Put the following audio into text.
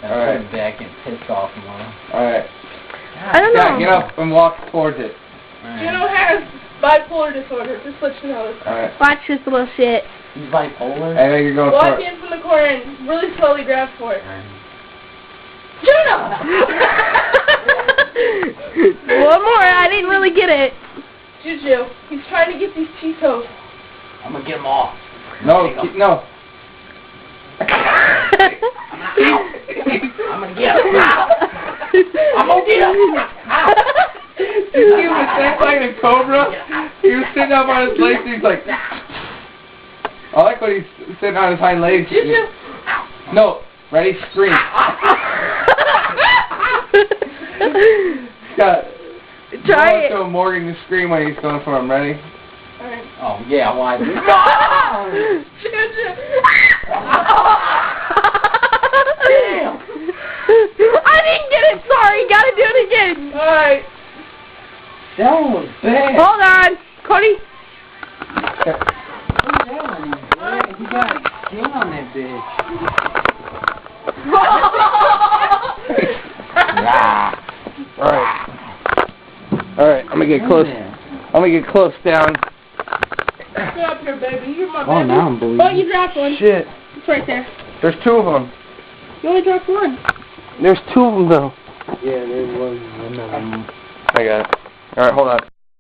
Alright. Come back and pissed off tomorrow. Alright. I don't know. Yeah, get up and walk towards it. Juno has bipolar disorder, just let you know. Alright. Watch this little shit. He's bipolar? I think you're going Walk in from the corner and really slowly grab for it. Juno! One more, I didn't really get it. Juju, he's trying to get these cheetos. I'm gonna get them all. No, no. I'm gonna get them out. I'm gonna get them out. You see him attack like a cobra? He was sitting up on his legs and he's like... I like when he's sitting on his hind legs. Juju! No, ready, scream. Scott, try it. Show Morgan to scream when he's going for him. Ready? Alright. Oh, yeah, why? No! Juju! Damn! I didn't get it, sorry, gotta do it again. Alright. That one was bad. Hold on, Cody. You got a skin on that bitch. Alright, I'm gonna get close. I'm gonna get close down. Get up here, baby. You're my baby. Oh, now I'm bleeding. Oh, you dropped one. Shit. It's right there. There's two of them. You only dropped one. There's two of them though. Yeah, there was one of them. I got it. Alright, hold on.